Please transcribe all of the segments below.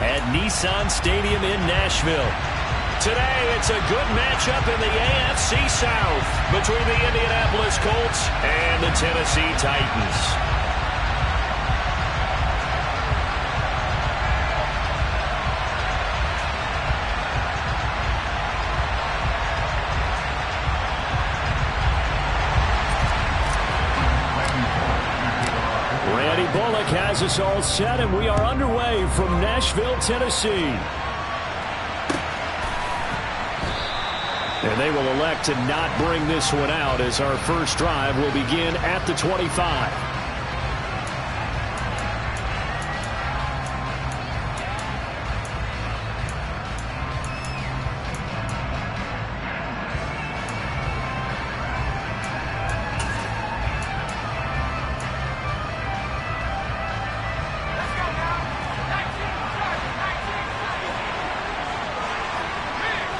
at Nissan Stadium in Nashville. Today, it's a good matchup in the AFC South between the Indianapolis Colts and the Tennessee Titans. Has us all set, and we are underway from Nashville, Tennessee. And they will elect to not bring this one out as our first drive will begin at the 25.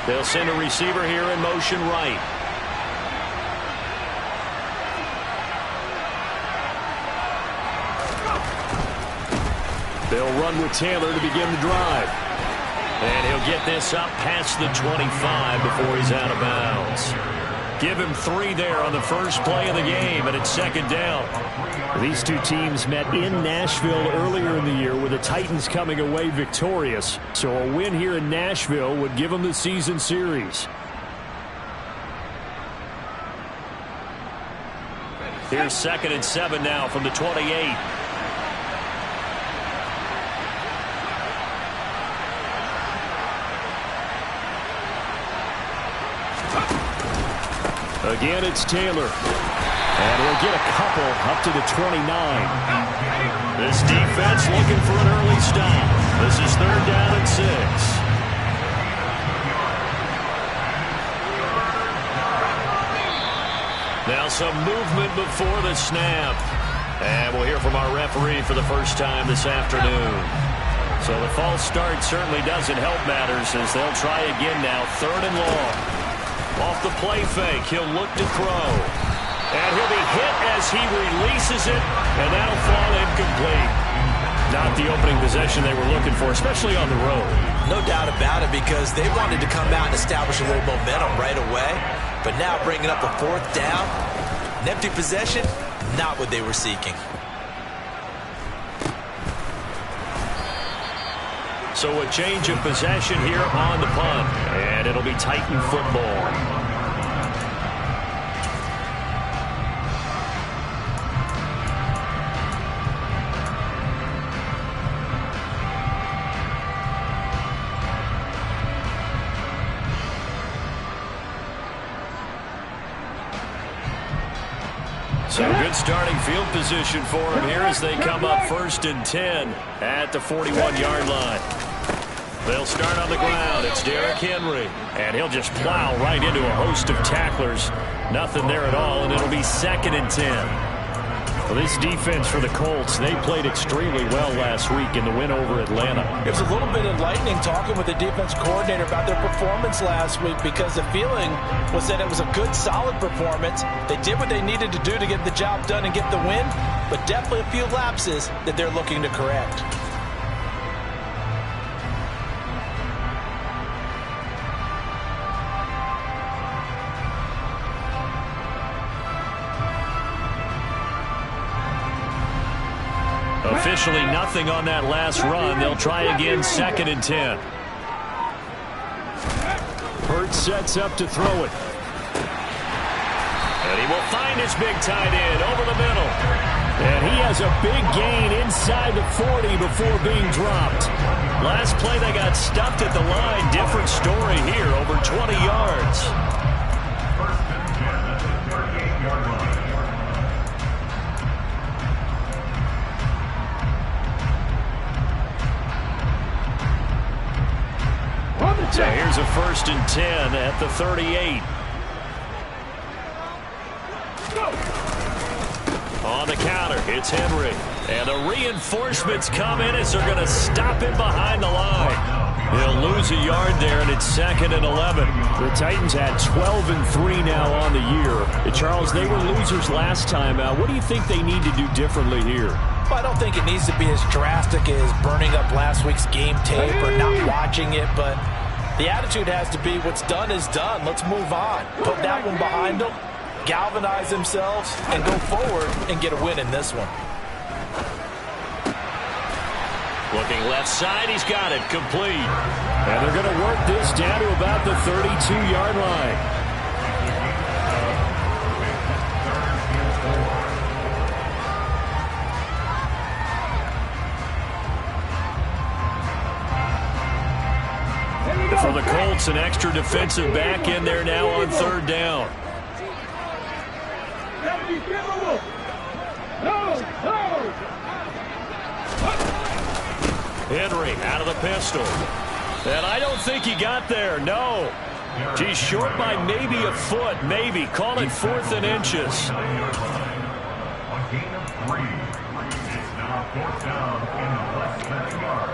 They'll send a receiver here in motion right. They'll run with Taylor to begin the drive. And he'll get this up past the 25 before he's out of bounds. Give him 3 there on the first play of the game, and it's second down. These two teams met in Nashville earlier in the year with the Titans coming away victorious. So a win here in Nashville would give them the season series. Here's 2nd and 7 now from the 28. Again, it's Taylor. And he'll get a couple up to the 29. This defense looking for an early stop. This is 3rd down and 6. Now some movement before the snap. And we'll hear from our referee for the first time this afternoon. So the false start certainly doesn't help matters as they'll try again now. 3rd and long. Off the play fake, he'll look to throw. And he'll be hit as he releases it, and that'll fall incomplete. Not the opening possession they were looking for, especially on the road. No doubt about it, because they wanted to come out and establish a little momentum right away. But now bringing up a 4th down, an empty possession, not what they were seeking. So a change of possession here on the punt, and it'll be Titan football. So good starting field position for him here as they come up 1st and 10 at the 41-yard line. They'll start on the ground. It's Derrick Henry. And he'll just plow right into a host of tacklers. Nothing there at all, and it'll be 2nd and 10. Well, this defense for the Colts, they played extremely well last week in the win over Atlanta. It was a little bit enlightening talking with the defense coordinator about their performance last week, because the feeling was that it was a good, solid performance. They did what they needed to do to get the job done and get the win, but definitely a few lapses that they're looking to correct. Officially nothing on that last run. They'll try again, 2nd and 10. Hurts sets up to throw it. And he will find his big tight end over the middle. And he has a big gain inside the 40 before being dropped. Last play they got stuffed at the line. Different story here, over 20 yards. So here's a 1st and 10 at the 38. On the counter, it's Henry. And the reinforcements come in as they're going to stop him behind the line. He'll lose a yard there, and it's 2nd and 11. The Titans had 12 and 3 now on the year. Charles, they were losers last time out. What do you think they need to do differently here? Well, I don't think it needs to be as drastic as burning up last week's game tape or not watching it, but the attitude has to be what's done is done. Let's move on. Put that one behind them, galvanize themselves, and go forward and get a win in this one. Looking left side, he's got it, complete. And they're going to work this down to about the 32-yard line. For the Colts, an extra defensive back in there now on third down. Henry out of the pistol. And I don't think he got there, no. He's short by maybe a foot, maybe. Call it 4th and inches. A gain of 3. It's now 4th down in less than a yard.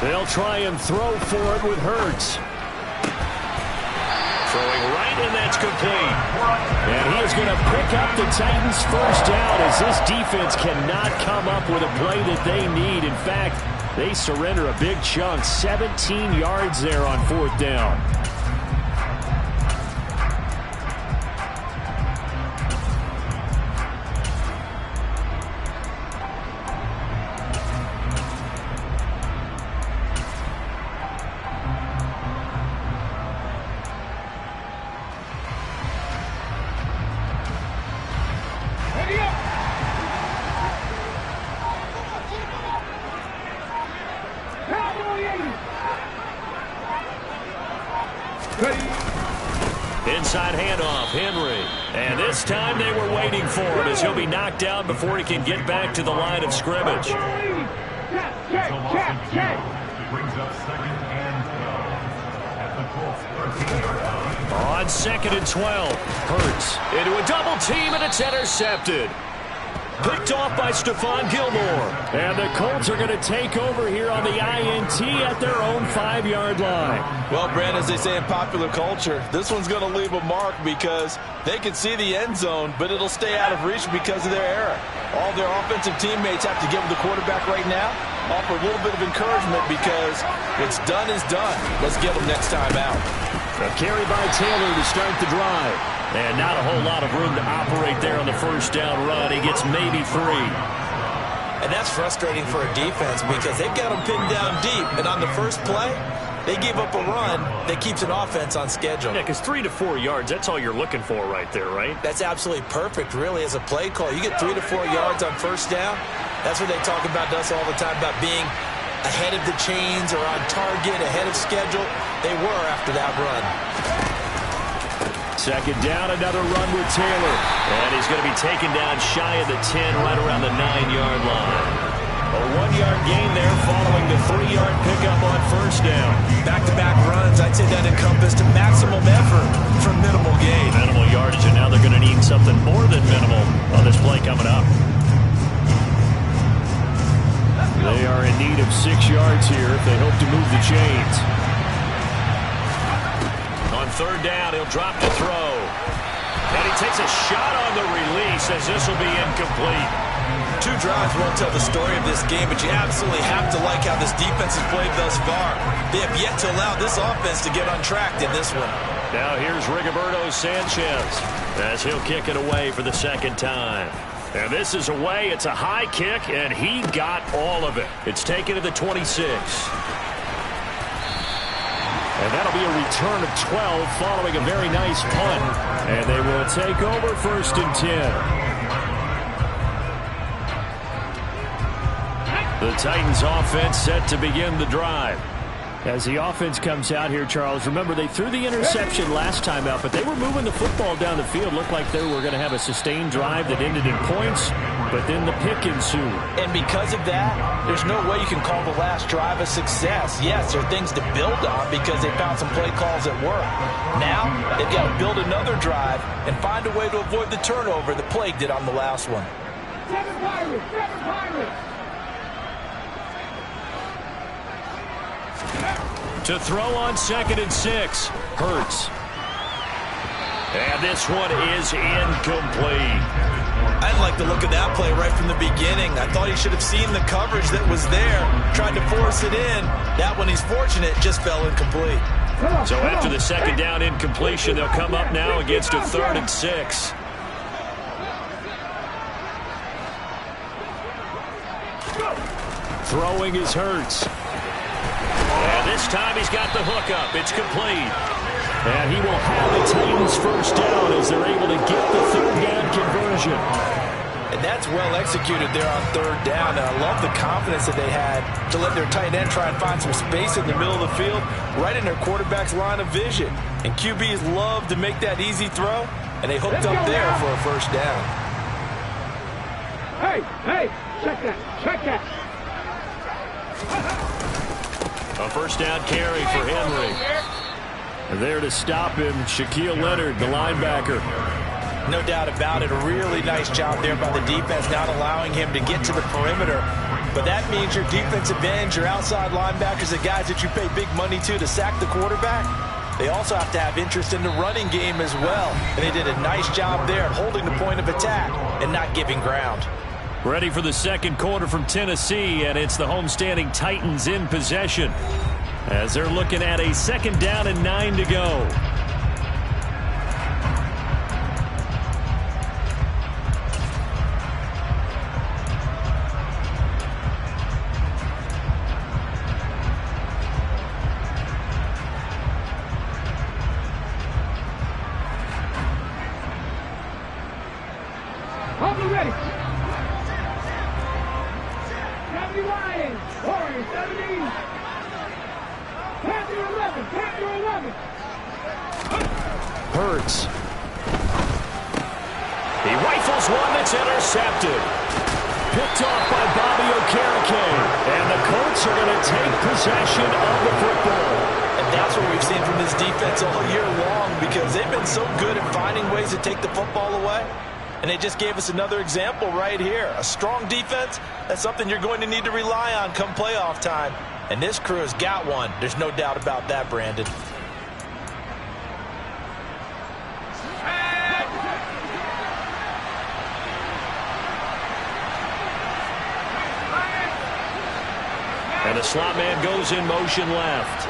They'll try and throw for it with Hurts. Throwing right, and that's complete. And he is going to pick up the Titans' first down as this defense cannot come up with a play that they need. In fact, they surrender a big chunk, 17 yards there on 4th down. Inside handoff, Henry. And this time they were waiting for it as he'll be knocked down before he can get back to the line of scrimmage. Brings up 2nd and 12 at the Colts 13-yard line. On 2nd and 12, Hurts into a double team, and it's intercepted. Picked off by Stephon Gilmore. And the Colts are going to take over here on the INT at their own 5-yard line. Well, Brand, as they say in popular culture, this one's going to leave a mark because they can see the end zone, but it'll stay out of reach because of their error. All their offensive teammates have to give the quarterback right now, offer a little bit of encouragement because what's done is done. Let's get them next time out. A carry by Taylor to start the drive. And not a whole lot of room to operate there on the first down run. He gets maybe 3. And that's frustrating for a defense because they've got them pinned down deep. And on the first play, they give up a run that keeps an offense on schedule. Yeah, because 3 to 4 yards, that's all you're looking for right there, right? That's absolutely perfect, really, as a play call. You get 3 to 4 yards on first down. That's what they talk about to us all the time, about being ahead of the chains or on target, ahead of schedule. They were after that run. 2nd down, another run with Taylor. And he's going to be taken down shy of the 10, right around the 9-yard line. A 1-yard gain there following the 3-yard pickup on first down. Back-to-back runs, I'd say that encompassed maximum effort for minimal gain. Minimal yardage, and now they're going to need something more than minimal on this play coming up. They are in need of 6 yards here if they hope to move the chains. On 3rd down, he'll drop to throw. And he takes a shot on the release as this will be incomplete. 2 drives won't tell the story of this game, but you absolutely have to like how this defense has played thus far. They have yet to allow this offense to get untracked in this one. Now here's Rigoberto Sanchez as he'll kick it away for the 2nd time. And this is away. It's a high kick, and he got all of it. It's taken to the 26. And that'll be a return of 12 following a very nice punt. And they will take over 1st and 10. The Titans offense set to begin the drive. As the offense comes out here, Charles, remember they threw the interception last time out, but they were moving the football down the field. Looked like they were going to have a sustained drive that ended in points, but then the pick ensued. And because of that, there's no way you can call the last drive a success. Yes, there are things to build on because they found some play calls that work. Now, they've got to build another drive and find a way to avoid the turnover the Plague did on the last one. Seven Pirates! To throw on 2nd and 6. Hurts. And this one is incomplete. I didn't like the look of that play right from the beginning. I thought he should have seen the coverage that was there, tried to force it in. That one, he's fortunate, just fell incomplete. So after the 2nd down incompletion, they'll come up now against a 3rd and 6. Throwing is Hurts. And this time he's got the hook up. It's complete. And he will have the Titans first down as they're able to get the 3rd down conversion. And that's well executed there on 3rd down. And I love the confidence that they had to let their tight end try and find some space in the middle of the field, right in their quarterback's line of vision. And QBs love to make that easy throw, and they hooked up there for a first down. Hey, check that. A first down carry for Henry. There to stop him, Shaquille Leonard, the linebacker. No doubt about it. A really nice job there by the defense, not allowing him to get to the perimeter. But that means your defensive ends, your outside linebackers, the guys that you pay big money to sack the quarterback, they also have to have interest in the running game as well. And they did a nice job there holding the point of attack and not giving ground. Ready for the 2nd quarter from Tennessee, and it's the homestanding Titans in possession as they're looking at a 2nd down and 9 to go. I'll be ready. 70 Lions, Warriors 70. Panther 11. Hurts. He rifles one that's intercepted. Picked off by Bobby Okereke. And the Colts are going to take possession of the football. And that's what we've seen from this defense all year long, because they've been so good at finding ways to take the football away. And they just gave us another example right here. A strong defense, that's something you're going to need to rely on come playoff time. And this crew has got one. There's no doubt about that, Brandon. And the slot man goes in motion left.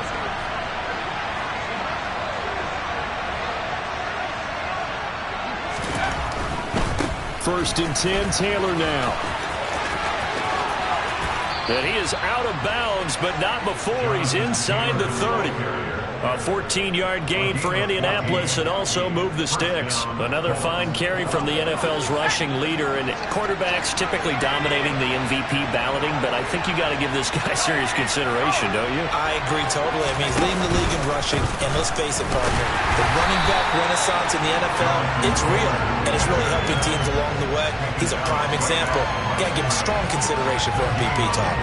First and 10, Taylor now. And he is out of bounds, but not before he's inside the 30. A 14-yard gain for Indianapolis and also moved the sticks. Another fine carry from the NFL's rushing leader, and quarterbacks typically dominating the MVP balloting, but I think you got to give this guy serious consideration, don't you? I agree totally. I mean, he's leading the league in rushing, and let's face it, partner, the running back renaissance in the NFL, it's real, and it's really helping teams along the way. He's a prime example. You got to give him strong consideration for MVP talk.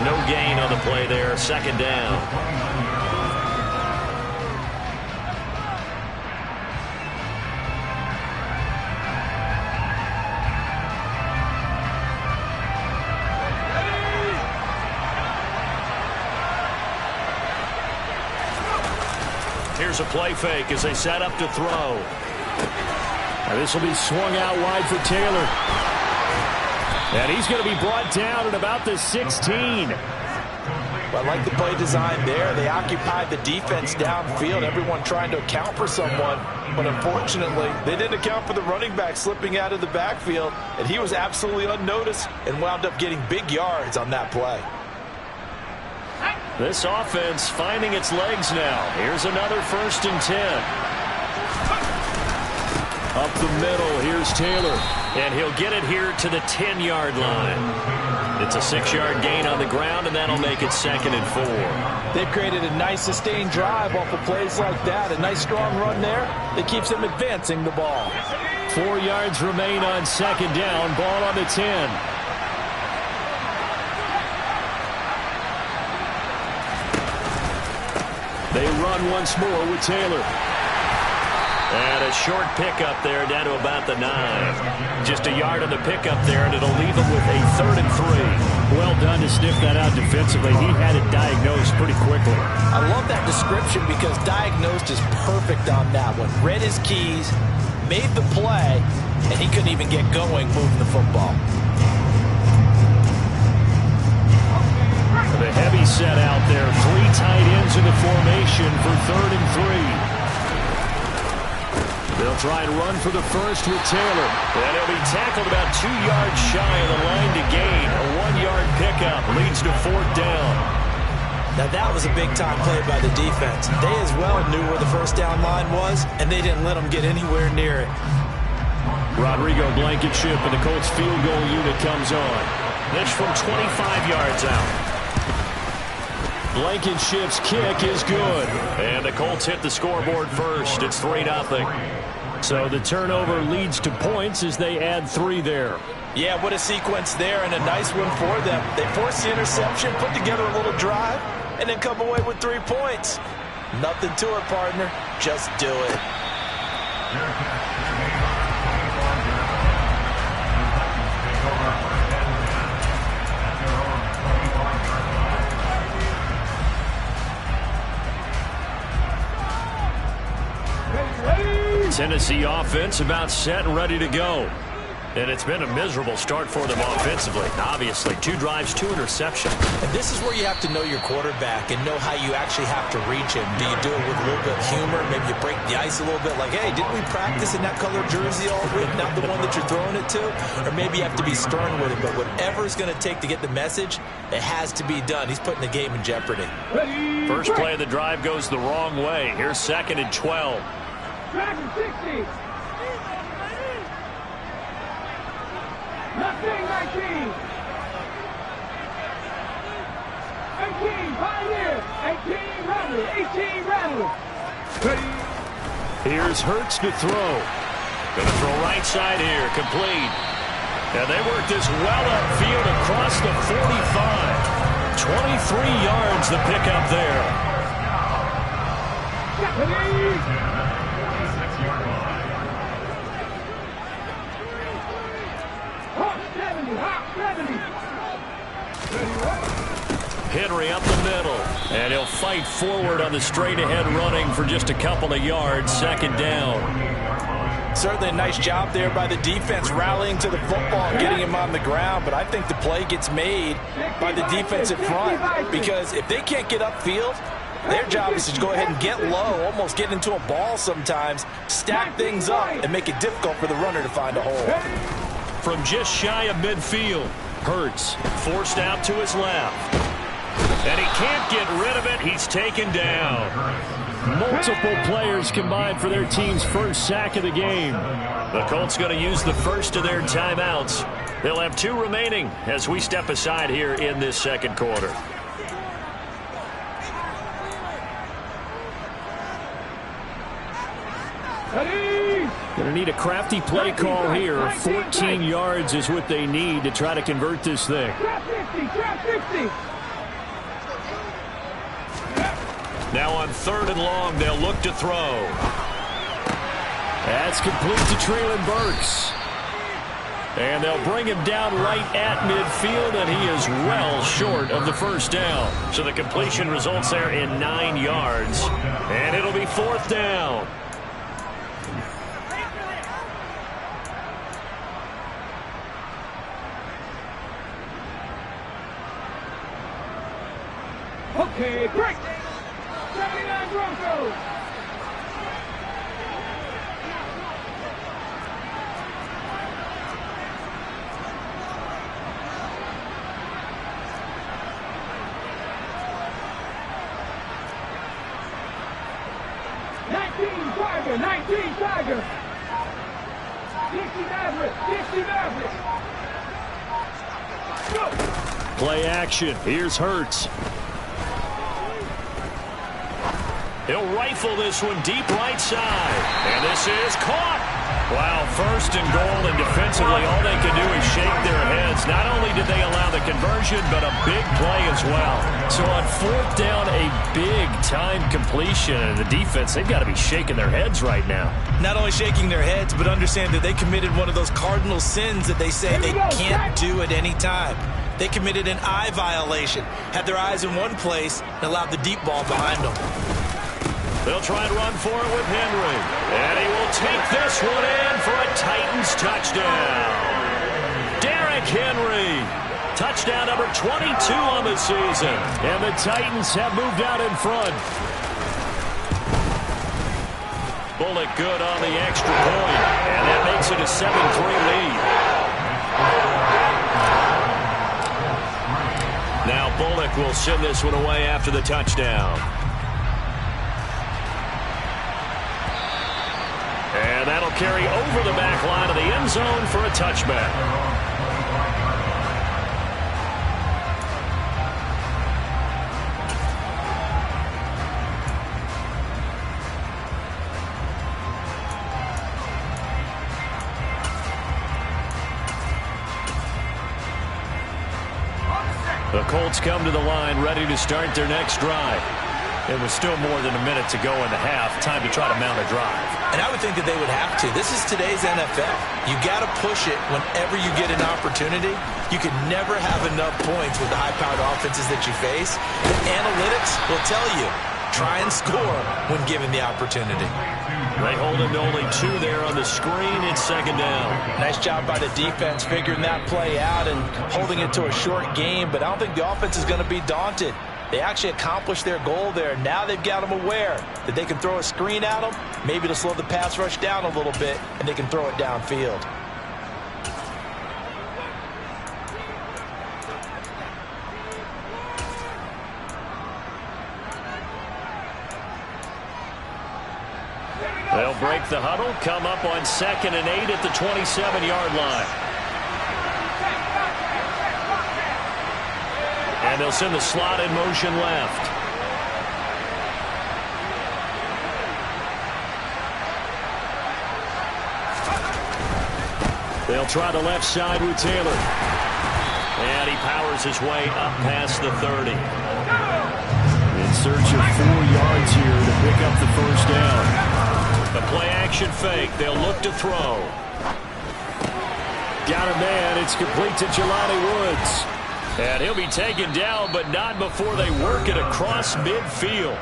No gain on the play there, 2nd down. Here's a play fake as they set up to throw. And this will be swung out wide for Taylor. And he's going to be brought down at about the 16. Well, I like the play design there. They occupied the defense downfield, everyone trying to account for someone. But unfortunately, they didn't account for the running back slipping out of the backfield. And he was absolutely unnoticed and wound up getting big yards on that play. This offense finding its legs now. Here's another 1st and 10. Up the middle, here's Taylor. And he'll get it here to the 10-yard line. It's a 6-yard gain on the ground, and that'll make it 2nd and 4. They've created a nice sustained drive off of plays like that. A nice strong run there that keeps them advancing the ball. 4 yards remain on 2nd down. Ball on the 10. They run once more with Taylor. And a short pickup there down to about the 9. Just a yard on the pickup there, and it'll leave them with a 3rd and 3. Well done to sniff that out defensively. He had it diagnosed pretty quickly. I love that description because diagnosed is perfect on that one. Read his keys, made the play, and he couldn't even get going moving the football. The heavy set out there. 3 tight ends in the formation for 3rd and 3. They'll try and run for the first with Taylor. And he'll be tackled about 2 yards shy of the line to gain. A 1-yard pickup leads to 4th down. Now that was a big-time play by the defense. They as well knew where the first down line was, and they didn't let them get anywhere near it. Rodrigo Blankenship and the Colts field goal unit comes on. This from 25 yards out. Blankenship's kick is good. And the Colts hit the scoreboard first. It's 3-0. So the turnover leads to points as they add 3 there. Yeah, what a sequence there, and a nice one for them. They force the interception, put together a little drive, and then come away with 3 points. Nothing to it, partner. Just do it. Tennessee offense about set and ready to go. And it's been a miserable start for them offensively. Obviously, 2 drives, 2 interceptions. And this is where you have to know your quarterback and know how you actually have to reach him. Do you do it with a little bit of humor? Maybe you break the ice a little bit like, hey, didn't we practice in that color jersey all week, not the one that you're throwing it to? Or maybe you have to be stern with him. But whatever it's going to take to get the message, it has to be done. He's putting the game in jeopardy. First play of the drive goes the wrong way. Here's 2nd and 12. 60. Nothing, 19. 18, Pioneer. 18, Rebel. 18, Rebel. Here's Hurts to throw. Going to throw right side here. Complete. And they work this well upfield across the 45. 23 yards the pickup there. Henry up the middle, and he'll fight forward on the straight-ahead running for just a couple of yards. 2nd down. Certainly a nice job there by the defense rallying to the football and getting him on the ground, but I think the play gets made by the defensive front because if they can't get upfield, their job is to go ahead and get low, almost get into a ball sometimes, stack things up, and make it difficult for the runner to find a hole. From just shy of midfield, Hurts forced out to his left. And he can't get rid of it. He's taken down. Multiple players combined for their team's first sack of the game. The Colts going to use the first of their timeouts. They'll have 2 remaining as we step aside here in this 2nd quarter. Going to need a crafty play call here. 14 yards is what they need to try to convert this thing. Now on 3rd and long, they'll look to throw. That's complete to Treylon Burks. And they'll bring him down right at midfield, and he is well short of the first down. So the completion results there in 9 yards. And it'll be 4th down. Okay, break. 79 Broncos. Tiger. Play action. Here's Hurts. He'll rifle this one deep right side. And this is caught. Wow, first and goal, and defensively all they can do is shake their heads. Not only did they allow the conversion, but a big play as well. So on fourth down, a big-time completion. And the defense, they've got to be shaking their heads right now. Not only shaking their heads, but understand that they committed one of those cardinal sins that they say they can't do at any time. They committed an eye violation, had their eyes in one place, and allowed the deep ball behind them. They'll try and run for it with Henry. And he will take this one in for a Titans touchdown. Derrick Henry. Touchdown number 22 on the season. And the Titans have moved out in front. Bullock good on the extra point. And that makes it a 7-3 lead. Now Bullock will send this one away after the touchdown. And that'll carry over the back line of the end zone for a touchback. The Colts come to the line ready to start their next drive. It was still more than a minute to go in the half. Time to try to mount a drive. And I would think that they would have to. This is today's NFL. You got to push it whenever you get an opportunity. You can never have enough points with the high-powered offenses that you face. The analytics will tell you, try and score when given the opportunity. They hold him to only 2 there on the screen. It's second down. Nice job by the defense figuring that play out and holding it to a short game, but I don't think the offense is going to be daunted. They actually accomplished their goal there. Now they've got them aware that they can throw a screen at them, maybe to slow the pass rush down a little bit, and they can throw it downfield. They'll break the huddle, come up on 2nd and 8 at the 27-yard line. And they'll send the slot in motion left. They'll try the left side with Taylor. And he powers his way up past the 30. In search of 4 yards here to pick up the first down. The play-action fake. They'll look to throw. Got a man. It's complete to Jelani Woods. And he'll be taken down, but not before they work it across midfield.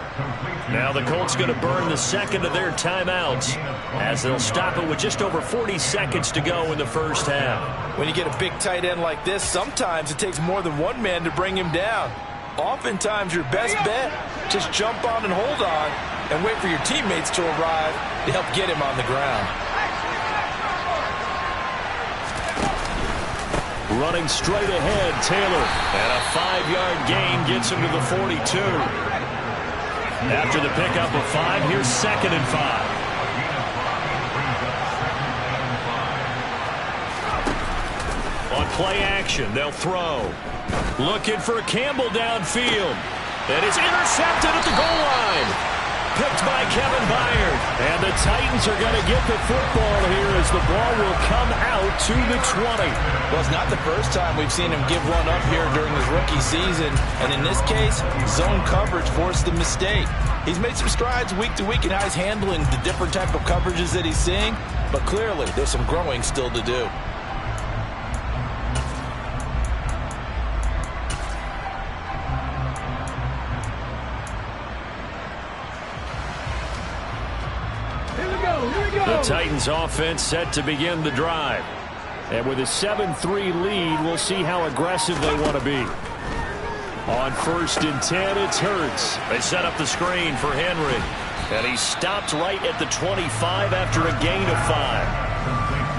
Now the Colts going to burn the second of their timeouts as they'll stop it with just over 40 seconds to go in the first half. When you get a big tight end like this, sometimes it takes more than one man to bring him down. Oftentimes your best bet, just jump on and hold on and wait for your teammates to arrive to help get him on the ground. Running straight ahead, Taylor. And a 5-yard gain gets him to the 42. After the pickup of 5, here's 2nd and 5. On play action, they'll throw. Looking for Campbell downfield. And it's intercepted at the goal line. Picked by Kevin Byard. And the Titans are going to get the football here as the ball will come out to the 20. Well, it's not the first time we've seen him give one up here during his rookie season. And in this case, zone coverage forced the mistake. He's made some strides week to week in how he's handling the different type of coverages that he's seeing. But clearly, there's some growing still to do. The Titans offense set to begin the drive. And with a 7-3 lead, we'll see how aggressive they want to be. On 1st and 10, it's Hurts. They set up the screen for Henry. And he stopped right at the 25 after a gain of 5.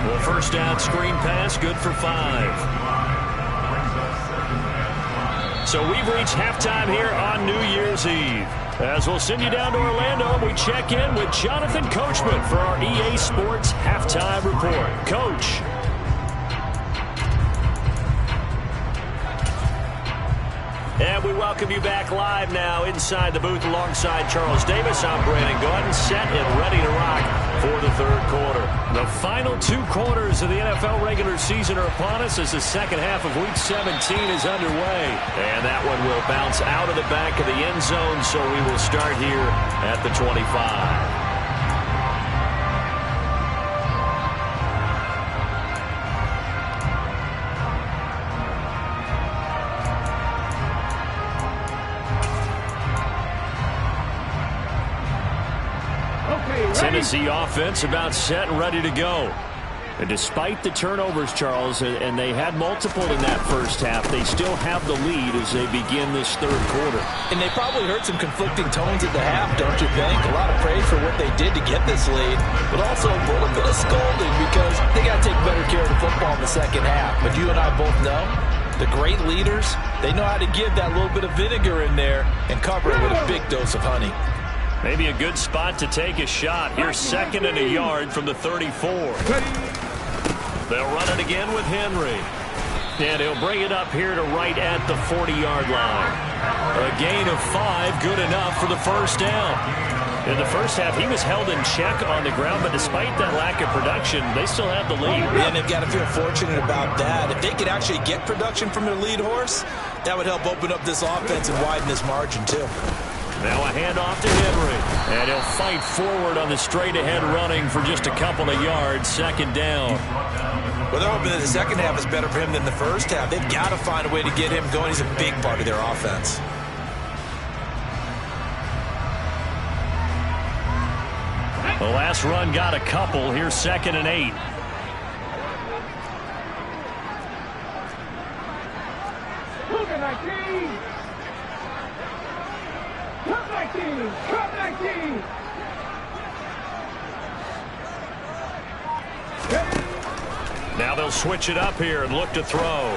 Well, first down screen pass, good for 5. So we've reached halftime here on New Year's Eve. As we'll send you down to Orlando, we check in with Jonathan Coachman for our EA Sports Halftime Report. Coach. And we welcome you back live now inside the booth alongside Charles Davis. I'm Brandon Gordon, set and ready to rock for the third quarter. The final 2 quarters of the NFL regular season are upon us as the second half of Week 17 is underway. And that one will bounce out of the back of the end zone, so we will start here at the 25. Tennessee offense about set and ready to go. And despite the turnovers, Charles, and they had multiple in that first half, they still have the lead as they begin this third quarter. And they probably heard some conflicting tones at the half, don't you think? A lot of praise for what they did to get this lead, but also a little bit of scolding because they got to take better care of the football in the second half. But you and I both know the great leaders, they know how to give that little bit of vinegar in there and cover it with a big dose of honey. Maybe a good spot to take a shot. Here's 2nd and a yard from the 34. They'll run it again with Henry. And he'll bring it up here to right at the 40-yard line. A gain of 5, good enough for the first down. In the first half, he was held in check on the ground, but despite that lack of production, they still have the lead. And they've got to feel fortunate about that. If they could actually get production from their lead horse, that would help open up this offense and widen this margin, too. Now a handoff to Henry. And he'll fight forward on the straight-ahead running for just a couple of yards. 2nd down. Well, they're hoping that the second half is better for him than the first half. They've got to find a way to get him going. He's a big part of their offense. The last run got a couple. Here's 2nd and 8. Now they'll switch it up here and look to throw.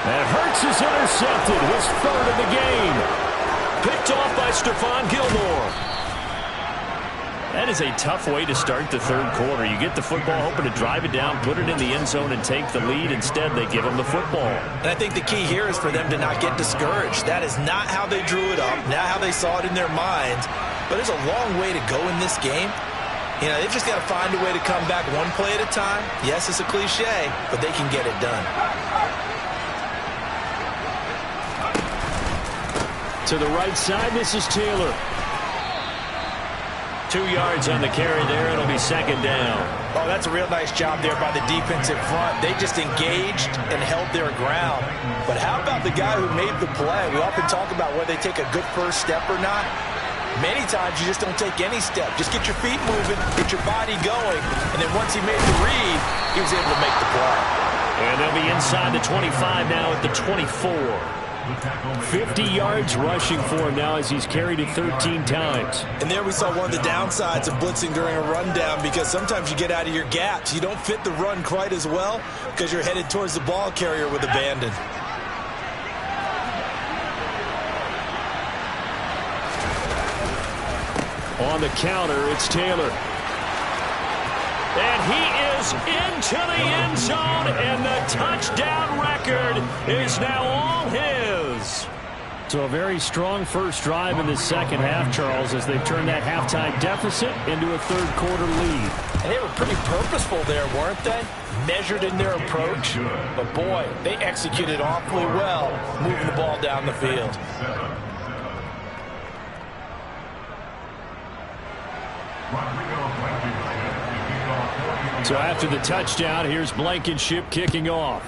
And Hurts is intercepted. His 3rd of the game. Picked off by Stephon Gilmore. That is a tough way to start the third quarter. You get the football, hoping to drive it down, put it in the end zone, and take the lead. Instead, they give them the football. And I think the key here is for them to not get discouraged. That is not how they drew it up, not how they saw it in their minds. But there's a long way to go in this game. You know, they've just got to find a way to come back one play at a time. Yes, it's a cliche, but they can get it done. To the right side, this is Taylor. 2 yards on the carry there. It'll be 2nd down. Oh, that's a real nice job there by the defensive front. They just engaged and held their ground. But how about the guy who made the play? We often talk about whether they take a good first step or not. Many times you just don't take any step. Just get your feet moving, get your body going, and then once he made the read, he was able to make the play. And they'll be inside the 25 now at the 24. 50 yards rushing for him now as he's carried it 13 times. And there we saw one of the downsides of blitzing during a rundown because sometimes you get out of your gaps. You don't fit the run quite as well because you're headed towards the ball carrier with abandon. On the counter, it's Taylor. And he is into the end zone, and the touchdown record is now all his. So a very strong first drive in the second half, Charles, as they've turned that halftime deficit into a third quarter lead. And they were pretty purposeful there, weren't they? Measured in their approach. But boy, they executed awfully well, moving the ball down the field. So after the touchdown, here's Blankenship kicking off.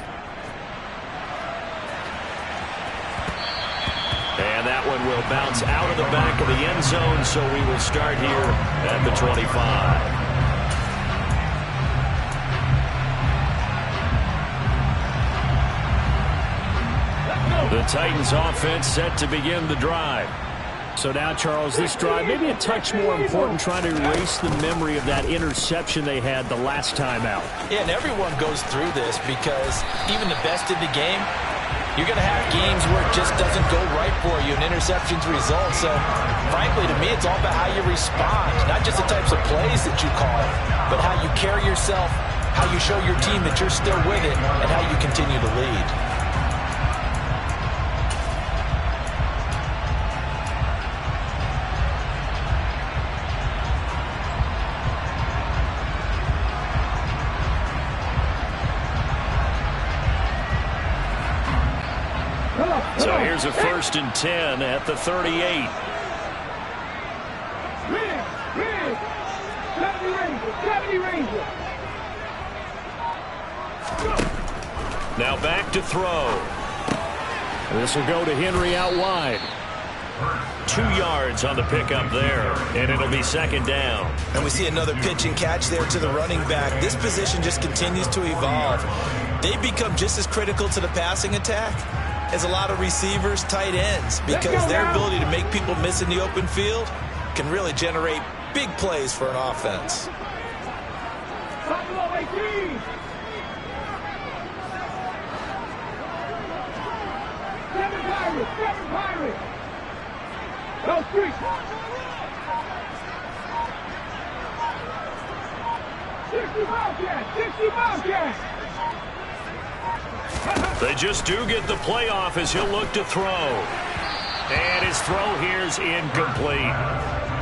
And that one will bounce out of the back of the end zone, so we will start here at the 25. The Titans offense set to begin the drive. So now, Charles, this drive maybe a touch more important, trying to erase the memory of that interception they had the last time out. Yeah, and everyone goes through this because even the best in the game, You're going to have games where it just doesn't go right for you, and interceptions result. So, frankly, to me, it's all about how you respond. Not just the types of plays that you call, but how you carry yourself, how you show your team that you're still with it, and how you continue to lead. So here's a 1st and 10 at the 38. 70 Rangers. Now back to throw. This will go to Henry out wide. 2 yards on the pickup there, and it'll be 2nd down. And we see another pitch and catch there to the running back. This position just continues to evolve. They become just as critical to the passing attack as a lot of receivers, tight ends, because their ability to make people miss in the open field can really generate big plays for an offense. Seven Pirates. Go street. 60 Bobcats. They just do get the playoff as he'll look to throw. And his throw here's incomplete.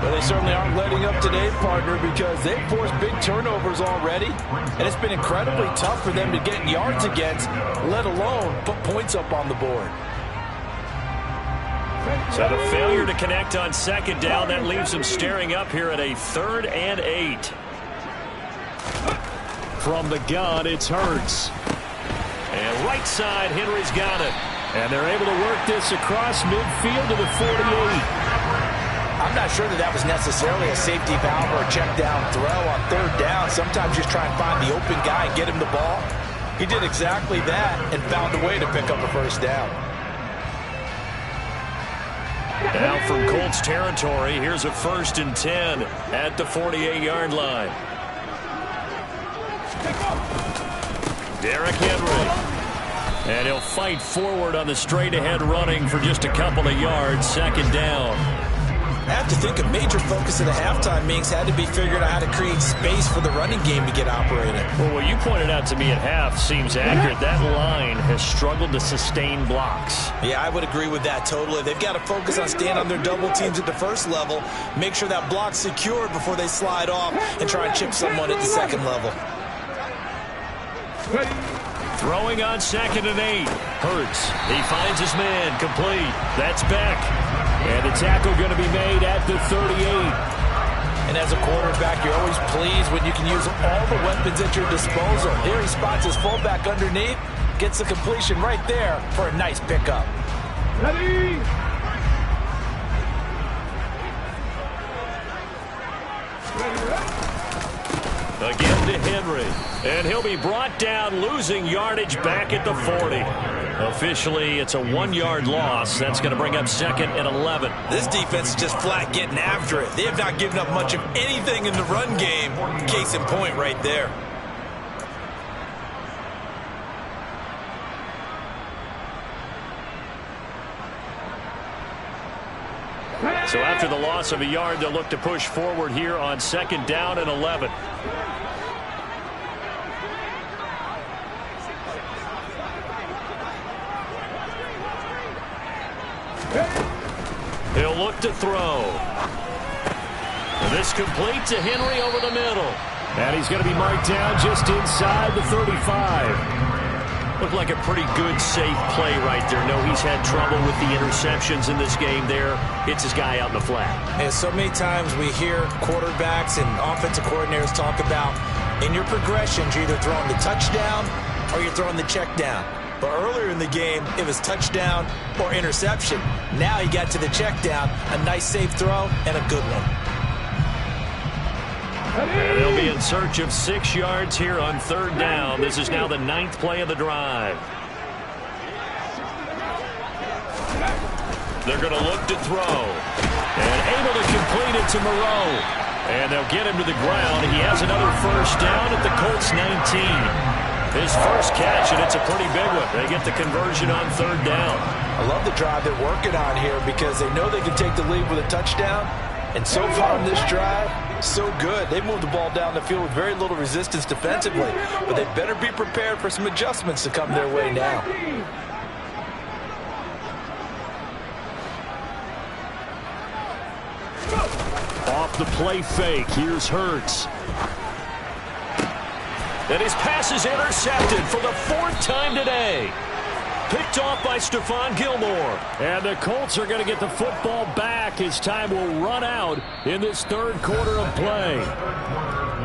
Well, they certainly aren't letting up today, partner, because they've forced big turnovers already. And it's been incredibly tough for them to get yards against, let alone put points up on the board. So the failure to connect on 2nd down, that leaves them staring up here at a 3rd and 8. From the gun, it's Hurts. And right side, Henry's got it. And they're able to work this across midfield to the 48. I'm not sure that was necessarily a safety valve or a check down throw on 3rd down. Sometimes just try and find the open guy and get him the ball. He did exactly that and found a way to pick up a 1st down. Now from Colts territory, here's a 1st and 10 at the 48-yard line. Derrick Henry. And he'll fight forward on the straight-ahead running for just a couple of yards, 2nd down. I have to think a major focus of the halftime meetings had to be figuring out how to create space for the running game to get operating. Well, what you pointed out to me at half seems accurate. That line has struggled to sustain blocks. Yeah, I would agree with that totally. They've got to focus on staying on their double teams at the 1st level, make sure that block's secured before they slide off and try and chip someone at the 2nd level. Throwing on 2nd and 8. Hurts. He finds his man. Complete. That's Beck. And the tackle going to be made at the 38. And as a quarterback, you're always pleased when you can use all the weapons at your disposal. Here he spots his fullback underneath, gets the completion right there for a nice pickup. Ready? Again to Henry. And he'll be brought down, losing yardage back at the 40. Officially, it's a 1-yard loss. That's going to bring up 2nd and 11. This defense is just flat getting after it. They have not given up much of anything in the run game. Case in point right there. So after the loss of a yard, they'll look to push forward here on 2nd down and 11. He'll look to throw. This complete to Henry over the middle. And he's going to be marked down just inside the 35. Looked like a pretty good, safe play right there. No, he's had trouble with the interceptions in this game there. Hits his guy out in the flat. And so many times we hear quarterbacks and offensive coordinators talk about in your progressions, you're either throwing the touchdown or you're throwing the check down. But earlier in the game, it was touchdown or interception. Now he got to the check down, a nice safe throw, and a good one. And they'll be in search of 6 yards here on 3rd down. This is now the 9th play of the drive. They're going to look to throw. And able to complete it to Moreau. And they'll get him to the ground. He has another 1st down at the Colts 19. His first catch, and it's a pretty big one. They get the conversion on third down. I love the drive they're working on here because they know they can take the lead with a touchdown. And so far on this drive, so good. They moved the ball down the field with very little resistance defensively. But they better be prepared for some adjustments to come their way now. Off the play fake, here's Hurts. And his pass is intercepted for the 4th time today. Picked off by Stephon Gilmore. And the Colts are going to get the football back as time will run out in this third quarter of play.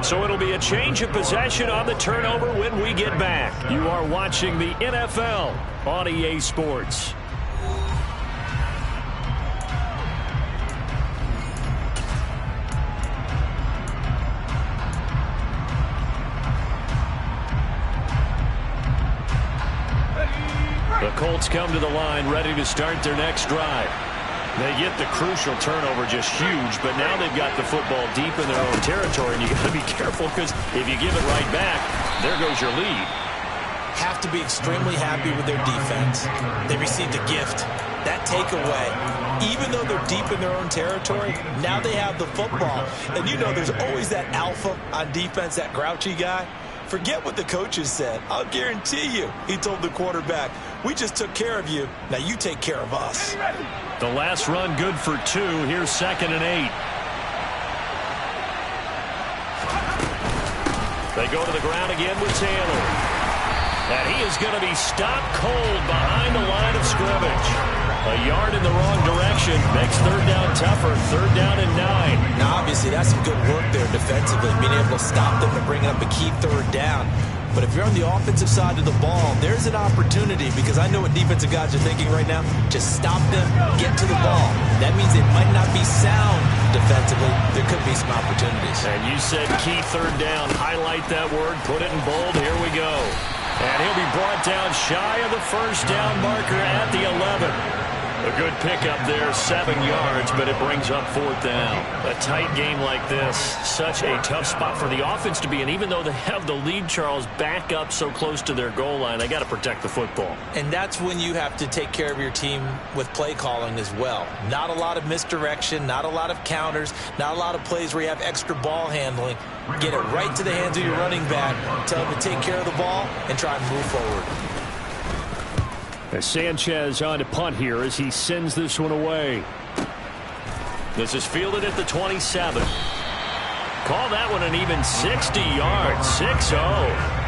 So it'll be a change of possession on the turnover when we get back. You are watching the NFL on EA Sports. The Colts come to the line ready to start their next drive. They get the crucial turnover, just huge, but now they've got the football deep in their own territory, and you got to be careful because if you give it right back, there goes your lead. Have to be extremely happy with their defense. They received a gift. That takeaway, even though they're deep in their own territory, now they have the football. And you know there's always that alpha on defense, that grouchy guy. Forget what the coaches said. I'll guarantee you, he told the quarterback, we just took care of you. Now you take care of us. The last run good for 2. Here's 2nd and 8. They go to the ground again with Taylor. And he is going to be stopped cold behind the line of scrimmage. A yard in the wrong direction makes third down tougher. 3rd down and 9. Now, obviously, that's some good work there defensively, being able to stop them and bring up a key 3rd down. But if you're on the offensive side of the ball, there's an opportunity because I know what defensive guys are thinking right now. Just stop them, get to the ball. That means they might not be sound defensively. There could be some opportunities. And you said key 3rd down. Highlight that word. Put it in bold. Here we go. And he'll be brought down shy of the 1st down marker at the 11. A good pickup there, 7 yards, but it brings up 4th down. A tight game like this, such a tough spot for the offense to be in. Even though they have the lead, Charles, back up so close to their goal line, they got to protect the football. And that's when you have to take care of your team with play calling as well. Not a lot of misdirection, not a lot of counters, not a lot of plays where you have extra ball handling. Get it right to the hands of your running back, tell him to take care of the ball, and try and move forward. As Sanchez on to punt here as he sends this one away. This is fielded at the 27. Call that one an even 60 yards. 6-0.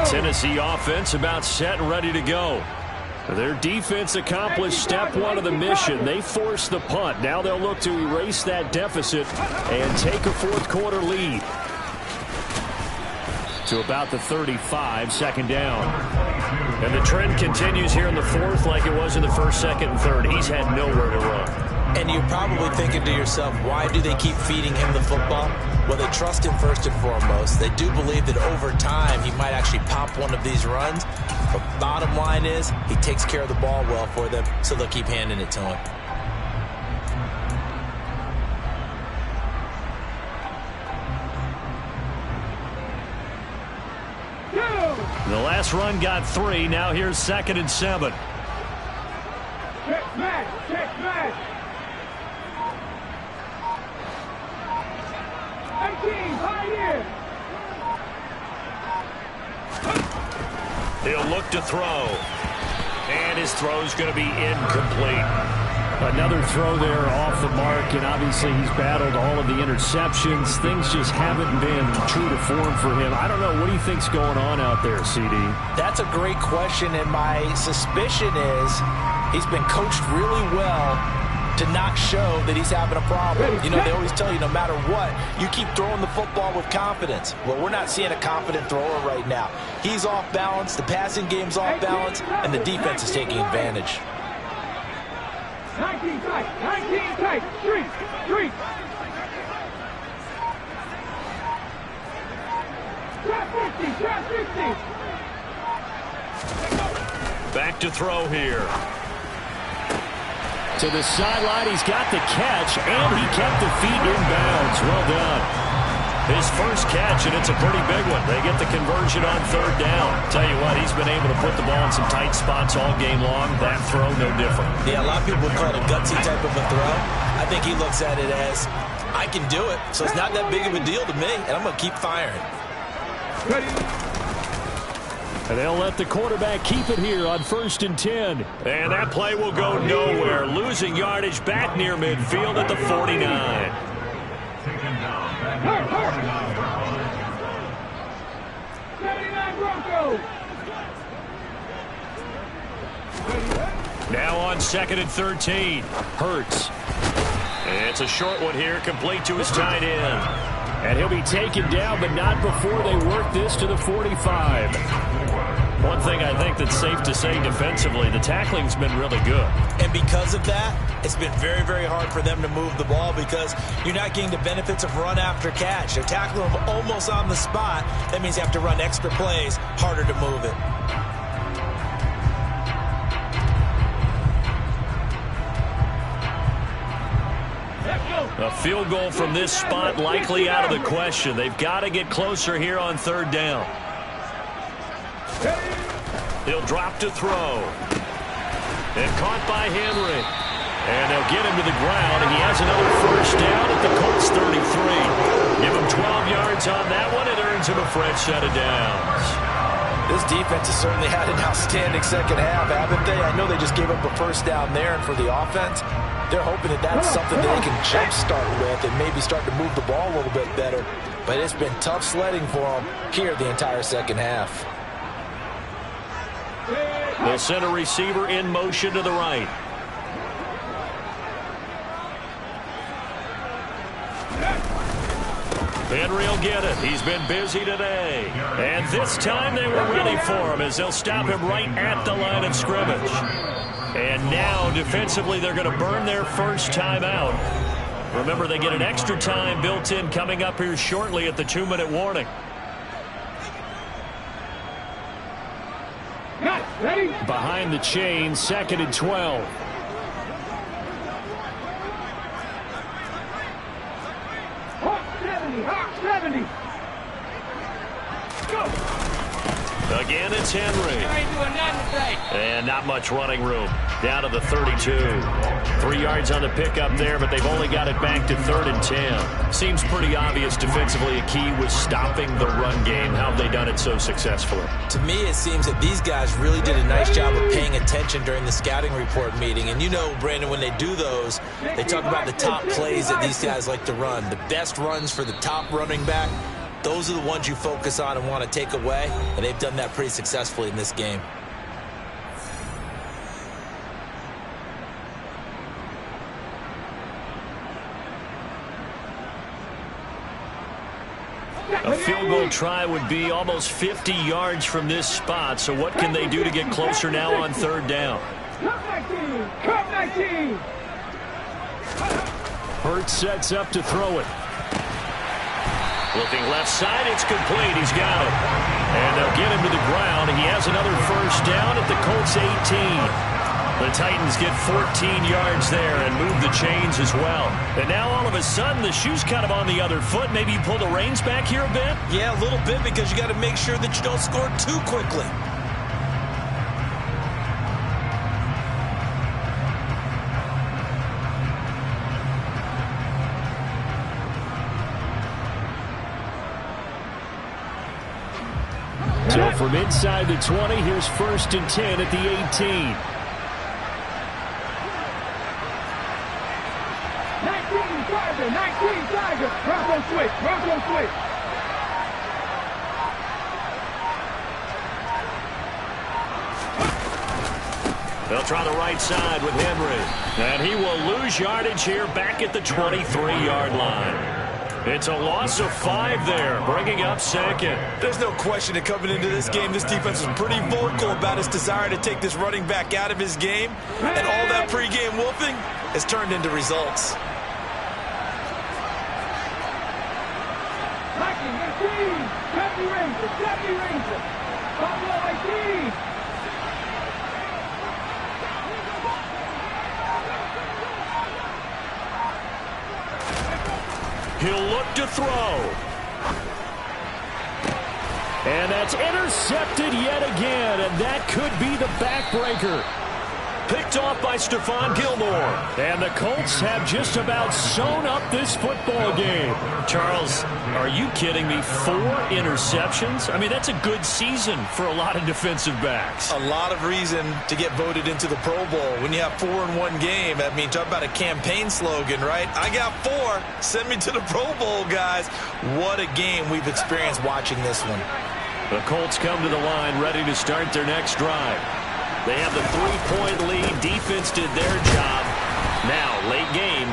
Tennessee offense about set and ready to go. Their defense accomplished step one of the mission. They forced the punt. Now they'll look to erase that deficit and take a fourth-quarter lead. To about the 35, second down. And the trend continues here in the fourth like it was in the first, second, and third. He's had nowhere to run. And you're probably thinking to yourself, why do they keep feeding him the football? Well, they trust him first and foremost. They do believe that over time he might actually pop one of these runs. But bottom line is he takes care of the ball well for them, so they'll keep handing it to him. The last run got 3. Now here's 2nd and 7. Check smash. Check smash. 18, Pioneer. He'll look to throw. And his throw's going to be incomplete. Another throw there off the mark, and obviously he's battled all of the interceptions. Things just haven't been true to form for him. I don't know. What do you think's going on out there, CD? That's a great question, and my suspicion is he's been coached really well to not show that he's having a problem. You know, they always tell you no matter what, you keep throwing the football with confidence. Well, we're not seeing a confident thrower right now. He's off balance, the passing game's off balance, and the defense is taking advantage. 19 tight. 19 tight. Street. Street. Trap 50. Trap 50. Back to throw here. To the sideline, he's got the catch, and he kept the feet in bounds. Well done. His first catch, and it's a pretty big one. They get the conversion on 3rd down. Tell you what, he's been able to put the ball in some tight spots all game long. That throw, no different. Yeah, a lot of people would call it a gutsy type of a throw. I think he looks at it as, I can do it, so it's not that big of a deal to me, and I'm going to keep firing. Ready. And they'll let the quarterback keep it here on 1st and 10. And that play will go nowhere. Losing yardage back near midfield at the 49. Hurt. 79 Broncos. Now on 2nd and 13. Hurts. It's a short one here, complete to his tight end. And he'll be taken down, but not before they work this to the 45. One thing I think that's safe to say defensively, the tackling's been really good. And because of that, it's been very, very hard for them to move the ball because you're not getting the benefits of run after catch. They're tackling them almost on the spot. That means you have to run extra plays, harder to move it. A field goal from this spot likely out of the question. They've got to get closer here on 3rd down. He'll drop to throw. And caught by Henry. And they'll get him to the ground, and he has another 1st down at the Colts 33. Give him 12 yards on that one. It earns him a fresh set of downs. This defense has certainly had an outstanding second half, haven't they? I know they just gave up a 1st down there, and for the offense, they're hoping that that's something that they can jumpstart with and maybe start to move the ball a little bit better. But it's been tough sledding for them here the entire second half. They'll send a receiver in motion to the right. Henry will get it. He's been busy today. And this time they were ready for him as they'll stop him right at the line of scrimmage. And now defensively they're going to burn their first time out. Remember, they get an extra time built in coming up here shortly at the 2-minute warning. Ready. Behind the chain, 2nd and 12. Hawk 70. Go. Again, it's Henry. And not much running room. Down to the 32. 3 yards on the pickup there, but they've only got it back to 3rd and 10. Seems pretty obvious defensively a key was stopping the run game. How have they done it so successfully? To me, it seems that these guys really did a nice job of paying attention during the scouting report meeting. And you know, Brandon, when they do those, they talk about the top plays that these guys like to run. The best runs for the top running back those are the ones you focus on and want to take away, and they've done that pretty successfully in this game. A field goal try would be almost 50 yards from this spot, so what can they do to get closer now on third down? Come 19! Hurts sets up to throw it. Looking left side, it's complete. He's got it. And they'll get him to the ground. He has another first down at the Colts 18. The Titans get 14 yards there and move the chains as well. And now all of a sudden the shoe's kind of on the other foot. Maybe you pull the reins back here a bit? Yeah, a little bit, because you got to make sure that you don't score too quickly. So from inside the 20, here's 1st and 10 at the 18. 19 Tiger. Bronco switch. Bronco switch. They'll try the right side with Henry. And he will lose yardage here back at the 23-yard line. It's a loss of 5 there, bringing up 2nd. There's no question that coming into this game, this defense is pretty vocal about its desire to take this running back out of his game. And all that pregame wolfing has turned into results. Deputy Ranger. Buffalo 18. He'll look to throw. And that's intercepted yet again, and that could be the backbreaker. Picked off by Stephon Gilmore. And the Colts have just about sewn up this football game. Charles, are you kidding me? 4 interceptions? I mean, that's a good season for a lot of defensive backs. A lot of reason to get voted into the Pro Bowl. When you have 4 in one game, I mean, talk about a campaign slogan, right? I got 4. Send me to the Pro Bowl, guys. What a game we've experienced watching this one. The Colts come to the line ready to start their next drive. They have the 3-point lead. Defense did their job. Now, late game,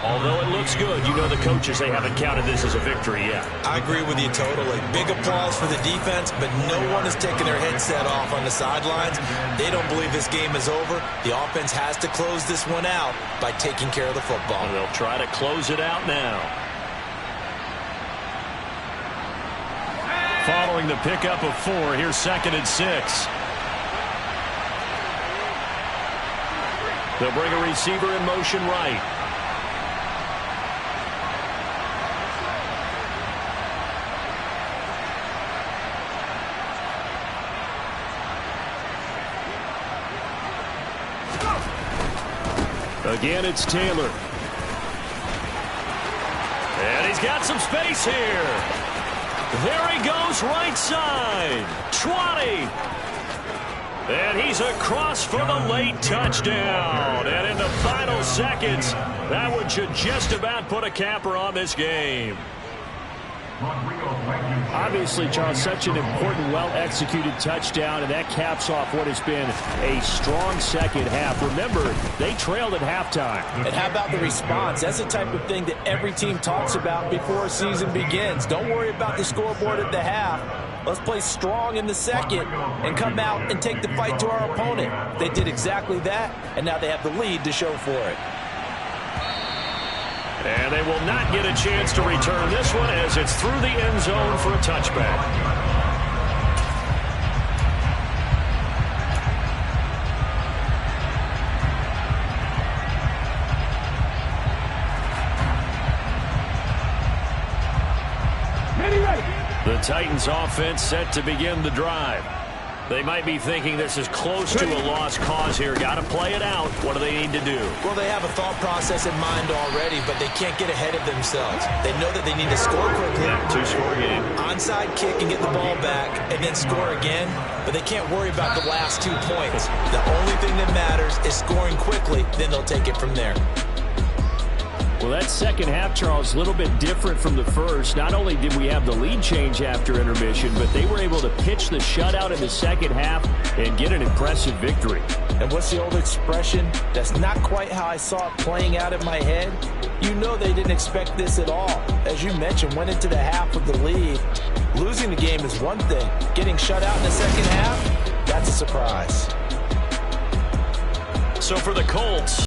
although it looks good, you know the coaches, they haven't counted this as a victory yet. I agree with you totally. Big applause for the defense, but no one is taking their headset off on the sidelines. They don't believe this game is over. The offense has to close this one out by taking care of the football. And they'll try to close it out now. Following the pickup of 4, here's 2nd and 6. They'll bring a receiver in motion right. Again, it's Taylor. And he's got some space here. There he goes, right side. 20. And he's across for the late touchdown. And in the final seconds, that one should just about put a capper on this game. Obviously, Charles, such an important, well-executed touchdown, and that caps off what has been a strong second half. Remember, they trailed at halftime. And how about the response? That's the type of thing that every team talks about before a season begins. Don't worry about the scoreboard at the half. Let's play strong in the second and come out and take the fight to our opponent. They did exactly that, and now they have the lead to show for it. And they will not get a chance to return this one as it's through the end zone for a touchback. The Titans offense set to begin the drive. They might be thinking this is close to a lost cause here. Got to play it out. What do they need to do? Well, they have a thought process in mind already, but they can't get ahead of themselves. They know that they need to score quickly. Yeah, 2-score game. Onside kick and get the ball back and then score again, but they can't worry about the last 2 points. The only thing that matters is scoring quickly, then they'll take it from there. Well, that second half, Charles, a little bit different from the first. Not only did we have the lead change after intermission, but they were able to pitch the shutout in the second half and get an impressive victory. And what's the old expression? That's not quite how I saw it playing out in my head. You know they didn't expect this at all. As you mentioned, went into the half with the lead. Losing the game is one thing. Getting shut out in the second half, that's a surprise. So for the Colts,